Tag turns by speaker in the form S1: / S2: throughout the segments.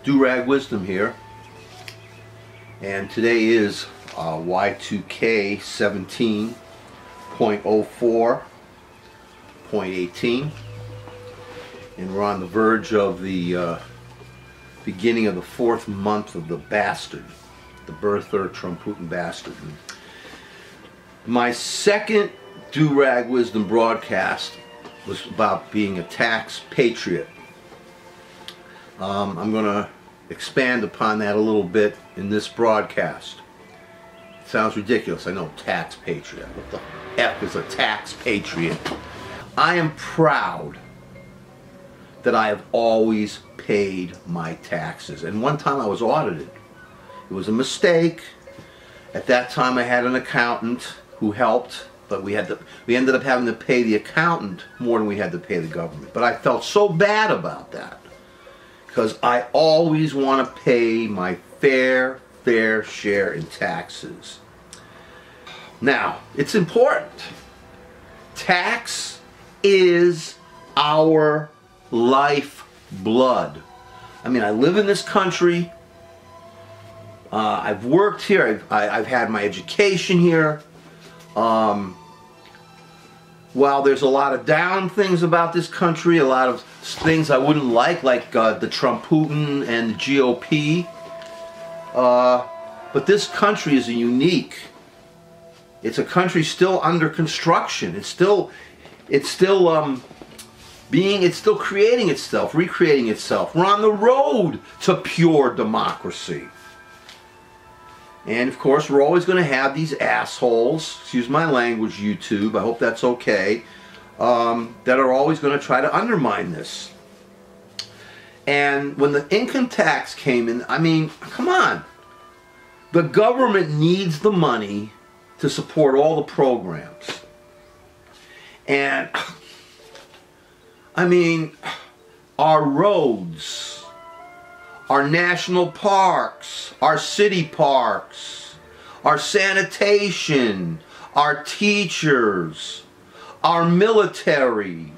S1: Do-Rag Wisdom here, and today is Y2K 17.04.18, and we're on the verge of the beginning of the 4th month of the bastard, the birther TrumPutin bastard. My second Do-Rag Wisdom broadcast was about being a tax patriot. I'm going to expand upon that a little bit in this broadcast. It sounds ridiculous, I know, tax patriot. What the F is a tax patriot? I am proud that I have always paid my taxes. And one time I was audited. It was a mistake. At that time I had an accountant who helped, but we ended up having to pay the accountant more than we had to pay the government. But I felt so bad about that, because I always want to pay my fair share in taxes. Now, it's important. Tax is our lifeblood. I mean, I live in this country. I've worked here. I've had my education here. While there's a lot of down things about this country, a lot of things I wouldn't like the TrumPutin and the GOP, but this country is unique. It's a country still under construction. It's still creating itself, recreating itself. We're on the road to pure democracy. And of course, we're always going to have these assholes, excuse my language, YouTube, I hope that's okay, that are always going to try to undermine this. And when the income tax came in, I mean, come on. The government needs the money to support all the programs. And, I mean, our roads, our national parks, our city parks, our sanitation, our teachers, our military,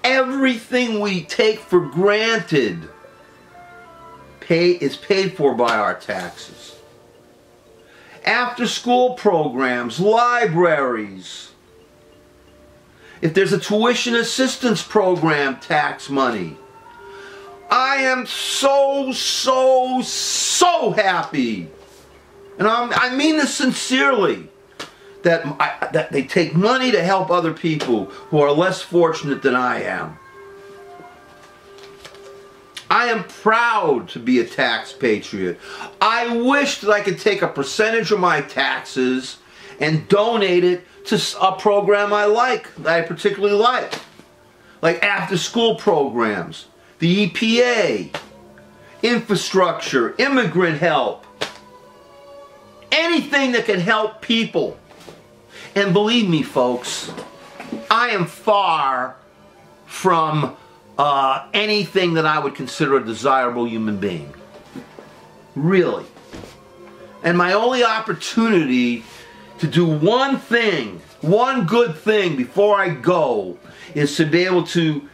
S1: everything we take for granted is paid for by our taxes. After school programs, libraries, if there's a tuition assistance program, tax money. I am so happy, and I mean this sincerely, that they take money to help other people who are less fortunate than I am. I am proud to be a tax patriot. I wish that I could take a percentage of my taxes and donate it to a program I like, that I particularly like after school programs, the EPA, infrastructure, immigrant help, anything that can help people. And believe me, folks, I am far from anything that I would consider a desirable human being. Really. And my only opportunity to do one thing, one good thing before I go, is to be able to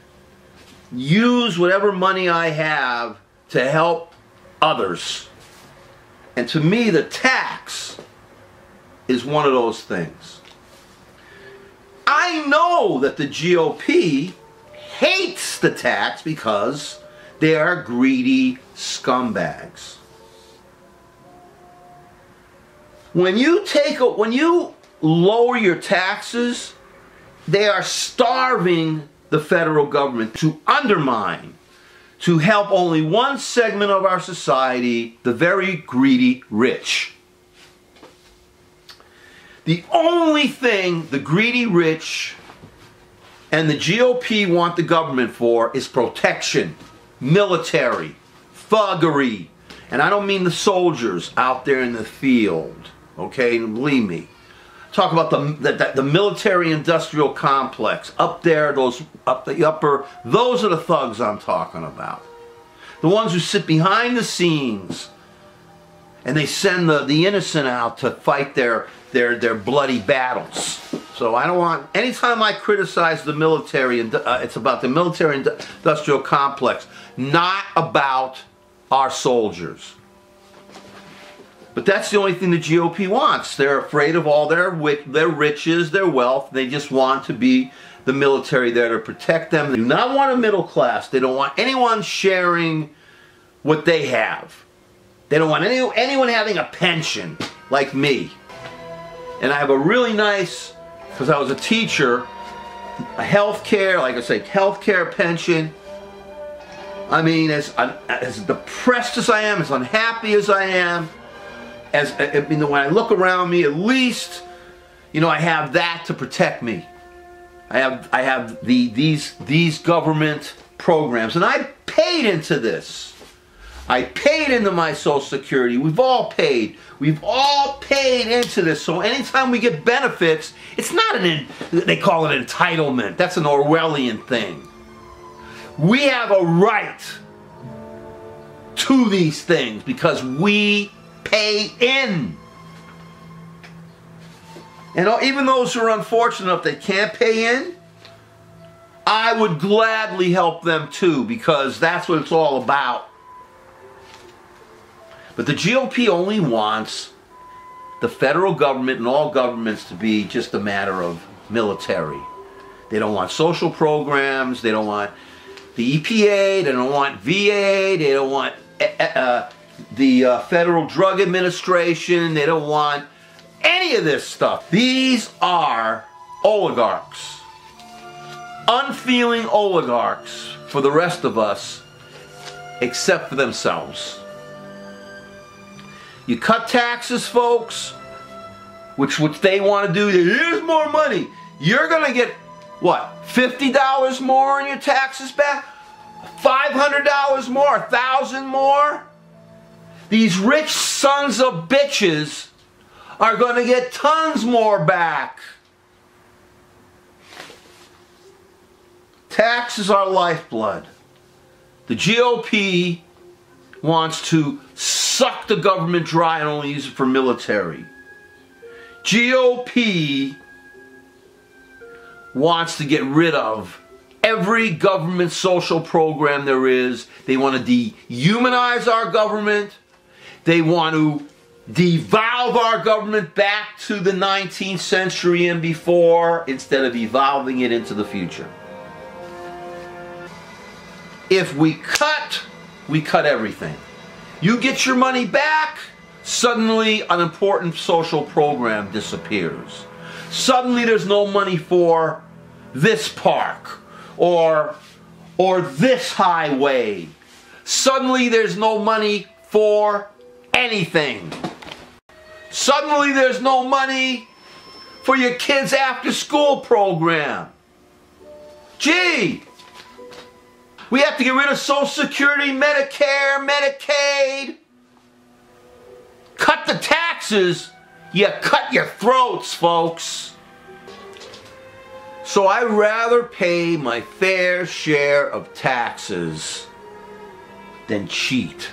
S1: use whatever money I have to help others. And to me, the tax is one of those things. I know that the GOP hates the tax because they are greedy scumbags. When you lower your taxes, they are starving the federal government to undermine, to help only one segment of our society, the very greedy rich. The only thing the greedy rich and the GOP want the government for is protection, military, thuggery. And I don't mean the soldiers out there in the field, okay? Believe me. Talk about the military-industrial complex up there, those are the thugs I'm talking about. The ones who sit behind the scenes and they send the innocent out to fight their bloody battles. So I don't want, anytime I criticize the military, it's about the military-industrial complex, not about our soldiers. But that's the only thing the GOP wants. They're afraid of all their riches, their wealth. They just want to be the military there to protect them. They do not want a middle class. They don't want anyone sharing what they have. They don't want anyone having a pension like me. And I have a really nice, because I was a teacher, a healthcare, like I say, healthcare pension. I mean, as depressed as I am, as unhappy as I am, when I look around me, at least, I have that to protect me. I have these government programs, and I paid into this. I paid into my Social Security. We've all paid. We've all paid into this. So anytime we get benefits, it's not they call it entitlement. That's an Orwellian thing. We have a right to these things because we pay in. And even those who are unfortunate enough that can't pay in, I would gladly help them too, because that's what it's all about. But the GOP only wants the federal government and all governments to be just a matter of military. They don't want social programs. They don't want the EPA. They don't want VA. They don't want the Federal Drug Administration. They don't want any of this stuff. These are oligarchs. Unfeeling oligarchs for the rest of us, except for themselves. You cut taxes, folks, which they want to do. Here's more money. You're going to get, what, $50 more on your taxes back? $500 more? $1,000 more? These rich sons of bitches are going to get tons more back. Taxes are lifeblood. The GOP wants to suck the government dry and only use it for military. GOP wants to get rid of every government social program there is. They want to dehumanize our government. They want to devolve our government back to the 19th century and before, instead of evolving it into the future. If we cut everything. You get your money back, suddenly an important social program disappears. Suddenly there's no money for this park or this highway. Suddenly there's no money for anything. Suddenly there's no money for your kids' after-school program. Gee! We have to get rid of Social Security, Medicare, Medicaid. Cut the taxes. You cut your throats, folks. So I'd rather pay my fair share of taxes than cheat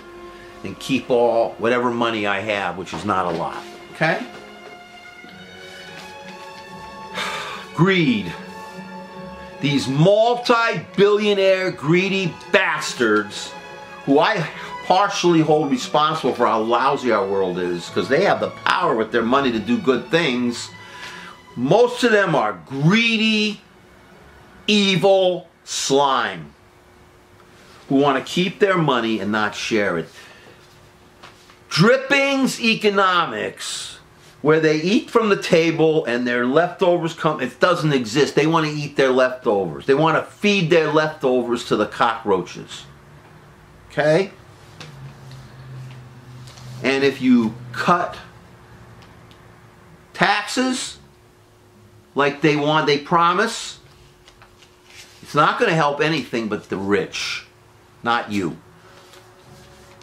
S1: and keep whatever money I have, which is not a lot. Okay? Greed. These multi-billionaire greedy bastards, who I partially hold responsible for how lousy our world is, because they have the power with their money to do good things. Most of them are greedy, evil slime who want to keep their money and not share it. Drippings economics, where they eat from the table and their leftovers come, it doesn't exist. They want to eat their leftovers. They want to feed their leftovers to the cockroaches. Okay? And if you cut taxes like they promise, it's not going to help anything but the rich, not you.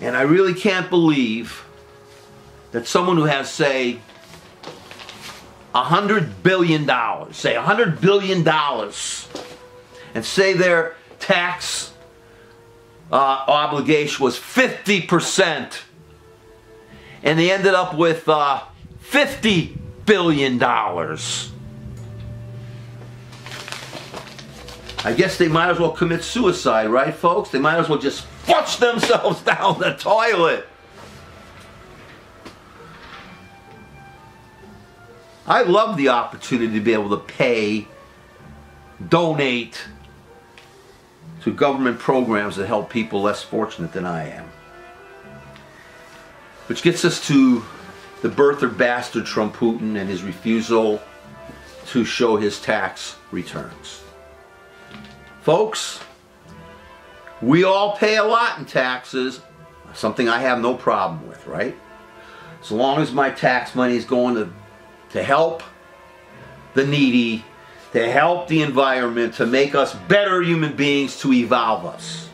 S1: And I really can't believe that someone who has, say, $100 billion, say $100 billion, and say their tax obligation was 50%, and they ended up with $50 billion. I guess they might as well commit suicide, right, folks? They might as well just flush themselves down the toilet. I love the opportunity to be able to pay, donate to government programs that help people less fortunate than I am. Which gets us to the birther bastard TrumPutin and his refusal to show his tax returns. Folks, we all pay a lot in taxes, something I have no problem with, right? As long as my tax money is going to help the needy, to help the environment, to make us better human beings, to evolve us.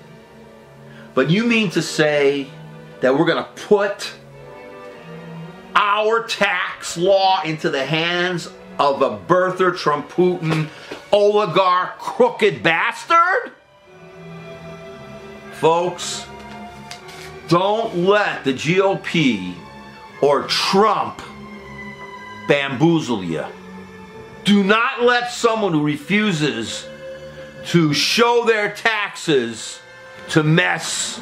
S1: But you mean to say that we're going to put our tax law into the hands of a birther, TrumPutin, oligarch, crooked bastard? Folks, don't let the GOP or Trump bamboozle you. Do not let someone who refuses to show their taxes to mess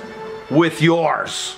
S1: with yours.